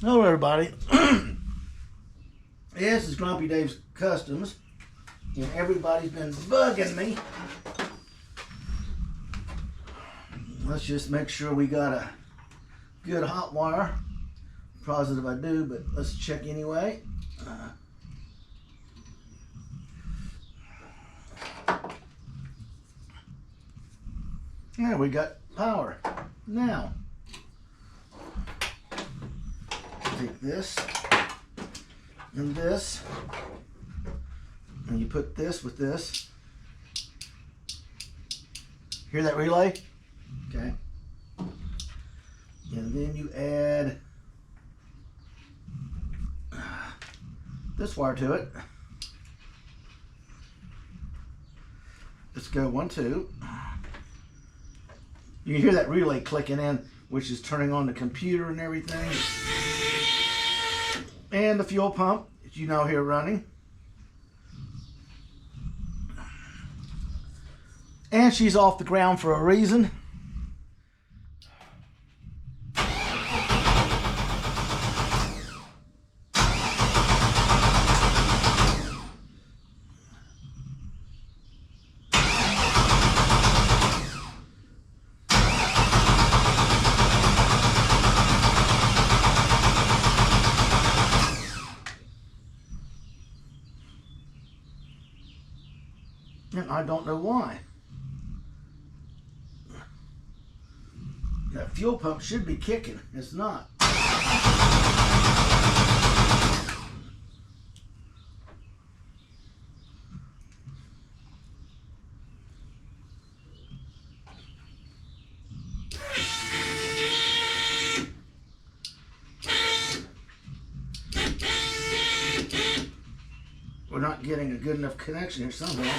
Hello everybody. This is Grumpy Dave's Customs, and everybody's been bugging me. Let's just make sure we got a good hot wire. Positive I do, but let's check anyway. Yeah, we got power. Now, take this and this, and you put this with this. Hear that relay? Okay. And then you add this wire to it. Let's go 1, 2. You can hear that relay clicking in, which is turning on the computer and everything. And the fuel pump, as you now hear running. And she's off the ground for a reason. And I don't know why. That fuel pump should be kicking. It's not. We're not getting a good enough connection here somehow.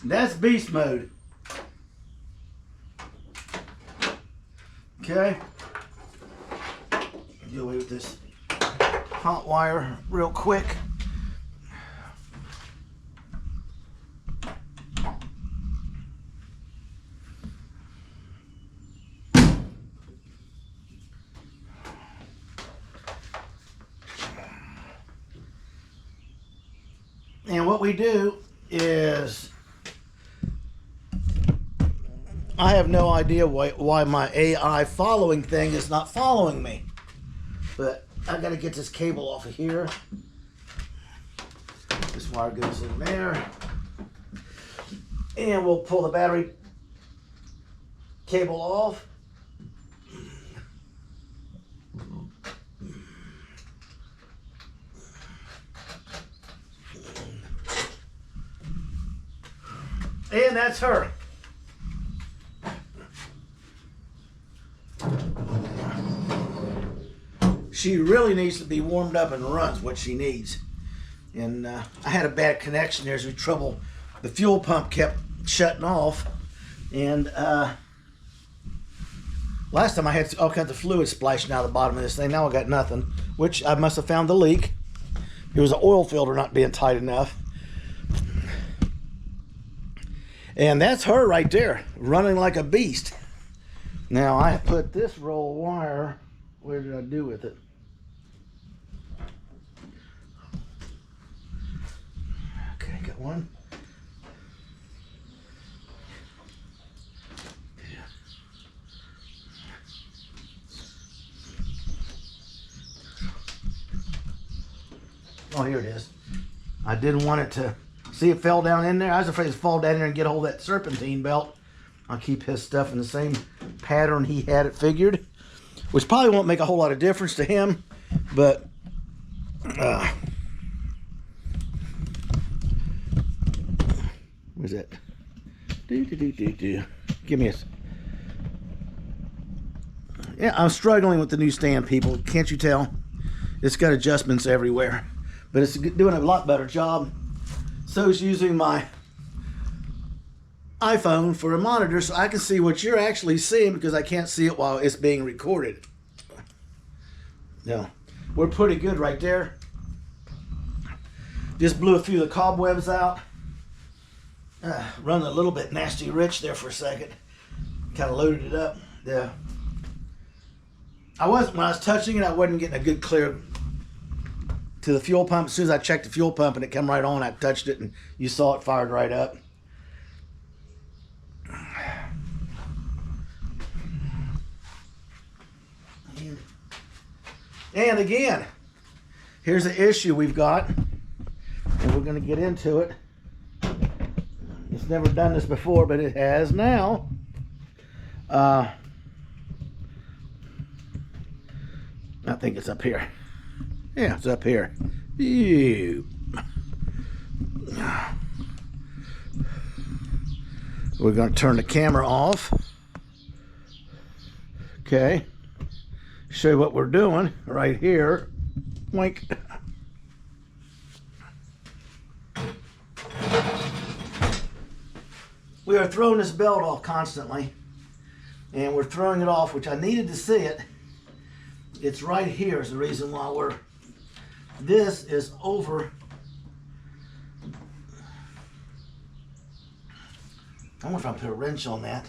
That's beast mode. Okay. Do away with this hot wire real quick. And what we do is, I have no idea why my AI following thing is not following me. But I gotta get this cable off of here. This wire goes in there. And we'll pull the battery cable off. And that's her. She really needs to be warmed up and runs what she needs. And I had a bad connection. There's trouble. The fuel pump kept shutting off. And last time I had all kinds of fluid splashing out of the bottom of this thing. Now I got nothing, which I must have found the leak. It was an oil filter not being tight enough. And that's her right there, running like a beast. Now I put this roll of wire, where did I do with it? Okay, got one. Oh, here it is. I didn't want it to, see it fell down in there. I was afraid it would fall down in there and get a hold of that serpentine belt. I'll keep his stuff in the same pattern he had it figured, which probably won't make a whole lot of difference to him, but where's that? Give me a. Yeah, I'm struggling with the new stand, people. Can't you tell? It's got adjustments everywhere, but it's doing a lot better job. So it's using my iPhone for a monitor so I can see what you're actually seeing, because I can't see it while it's being recorded. No, we're pretty good right there. Just blew a few of the cobwebs out. Running a little bit nasty rich there for a second. Kind of loaded it up. Yeah. When I was touching it, I wasn't getting a good clear to the fuel pump. As soon as I checked the fuel pump and it came right on, I touched it and you saw it fired right up. And again, here's the issue we've got, and we're going to get into it. It's never done this before, but it has now. I think it's up here. Yeah, it's up here. Ew. We're going to turn the camera off. Okay. Show you what we're doing right here. Wink. We are throwing this belt off constantly, and we're throwing it off, which I needed to see it. It's right here is the reason why this is over. I wonder if I put a wrench on that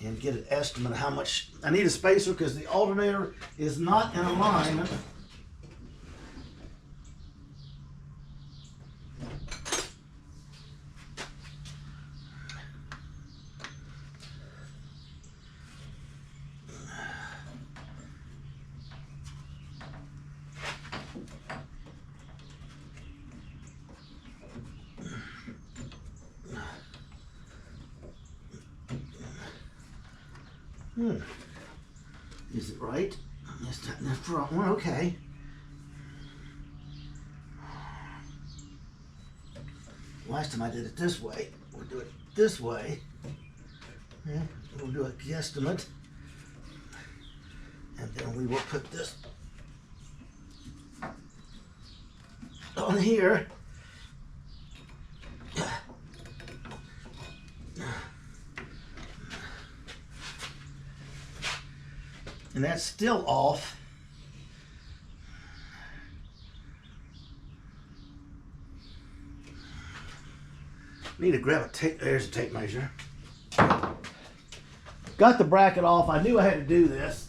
and get an estimate of how much. I need a spacer because the alternator is not in alignment. Is it right? Let's tighten the front one. Okay. Last time I did it this way. We'll do it this way. Yeah, we'll do a guesstimate. And then we will put this on here. And that's still off. Need to grab a tape. There's a tape measure. Got the bracket off. I knew I had to do this.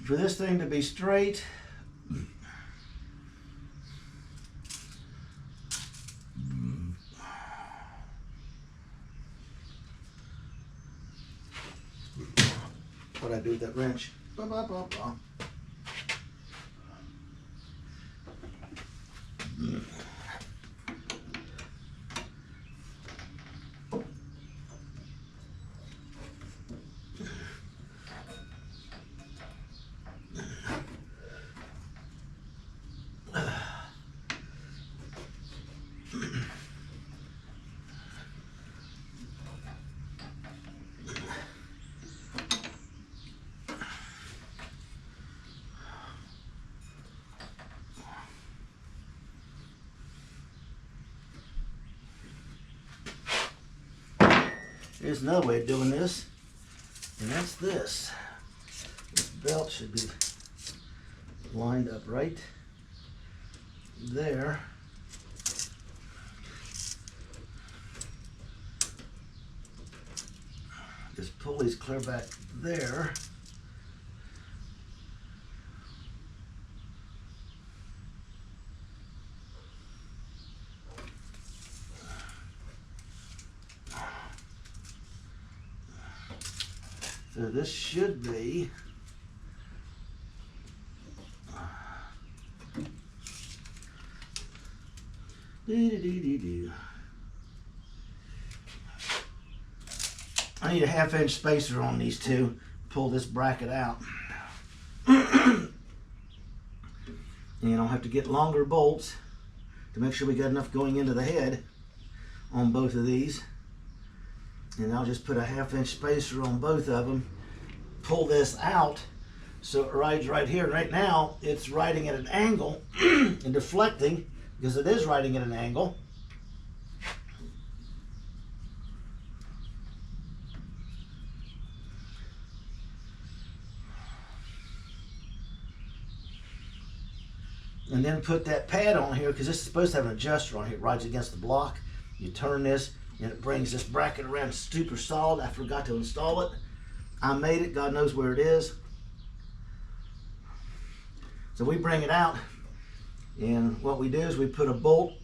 For this thing to be straight, what I do with that wrench. Bah, bah, bah, bah. Here's another way of doing this, and that's this. This belt should be lined up right there. This pulley's clear back there. So this should be I need a 1/2 inch spacer on these two. Pull this bracket out. And I'll have to get longer bolts to make sure we got enough going into the head on both of these. And I'll just put a 1/2 inch spacer on both of them. Pull this out so it rides right here. Right now it's riding at an angle and deflecting because it is riding at an angle. And then put that pad on here because this is supposed to have an adjuster on here. It rides against the block. You turn this and it brings this bracket around super solid. I forgot to install it. I made it, God knows where it is. So we bring it out, and what we do is we put a bolt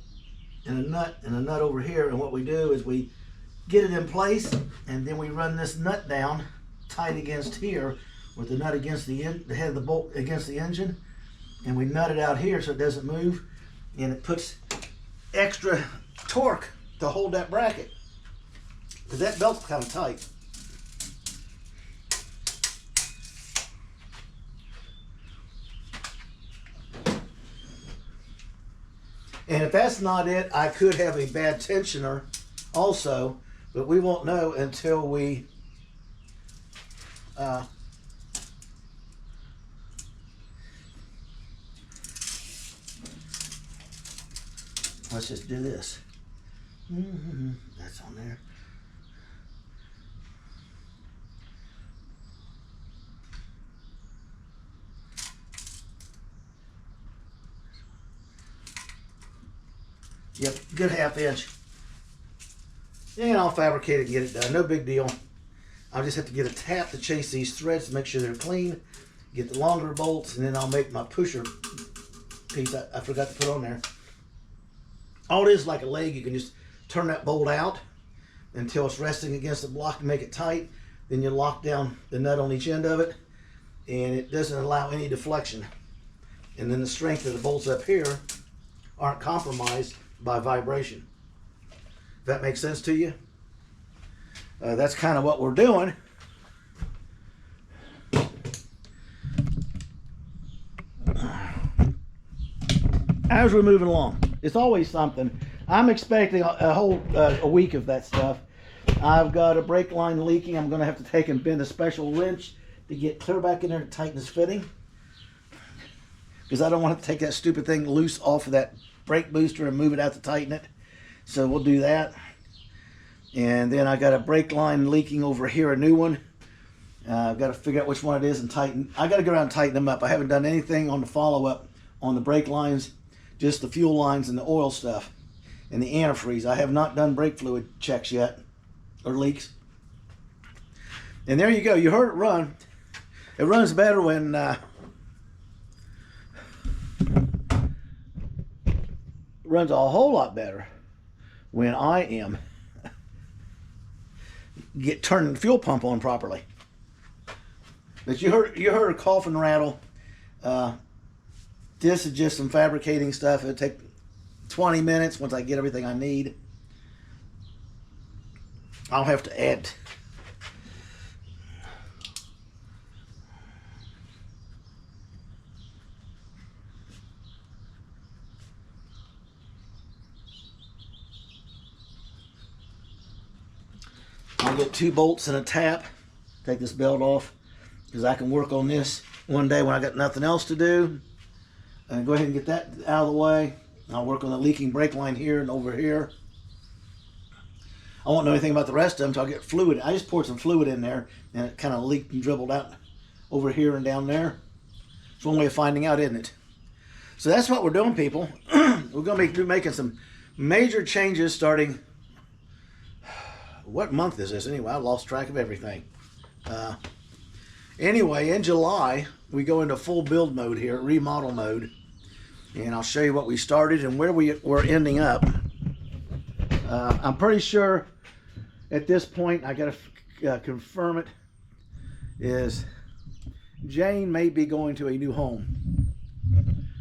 and a nut over here, and what we do is we get it in place, and then we run this nut down tight against here with the nut against the head of the bolt against the engine, and we nut it out here so it doesn't move, and it puts extra torque to hold that bracket because that belt's kind of tight. And if that's not it, I could have a bad tensioner also, but we won't know until we let's just do this. That's on there. Yep, good 1/2 inch. And I'll fabricate it and get it done. No big deal. I'll just have to get a tap to chase these threads to make sure they're clean. Get the longer bolts, and then I'll make my pusher piece I forgot to put on there. All it is like a leg. You can just turn that bolt out until it's resting against the block and make it tight. Then you lock down the nut on each end of it, and it doesn't allow any deflection. And then the strength of the bolts up here aren't compromised by vibration. If that makes sense to you? That's kind of what we're doing. As we're moving along, it's always something. I'm expecting a whole week of that stuff. I've got a brake line leaking. I'm going to have to take and bend a special wrench to get clear back in there to tighten this fitting, because I don't want to take that stupid thing loose off of that brake booster and move it out to tighten it. So we'll do that. And then I got a brake line leaking over here, a new one. I've got to figure out which one it is and tighten. I got to go around and tighten them up. I haven't done anything on the follow-up on the brake lines, just the fuel lines and the oil stuff and the antifreeze. I have not done brake fluid checks yet, or leaks. And there you go. You heard it run. It runs better when runs a whole lot better when I am turning the fuel pump on properly. But you heard a cough and rattle. This is just some fabricating stuff. It'll take 20 minutes once I get everything I need. I'll have to add I'll get 2 bolts and a tap. Take this belt off because I can work on this one day when I got nothing else to do. And go ahead and get that out of the way. I'll work on the leaking brake line here and over here. I won't know anything about the rest of them until I get fluid. I just poured some fluid in there and it kind of leaked and dribbled out over here and down there. It's one way of finding out, isn't it? So that's what we're doing, people. We're going to be making some major changes starting... What month is this anyway? I lost track of everything. Anyway, in July, we go into full build mode here, remodel mode. And I'll show you what we started and where we're ending up. I'm pretty sure at this point, I got to confirm it, is Jane may be going to a new home.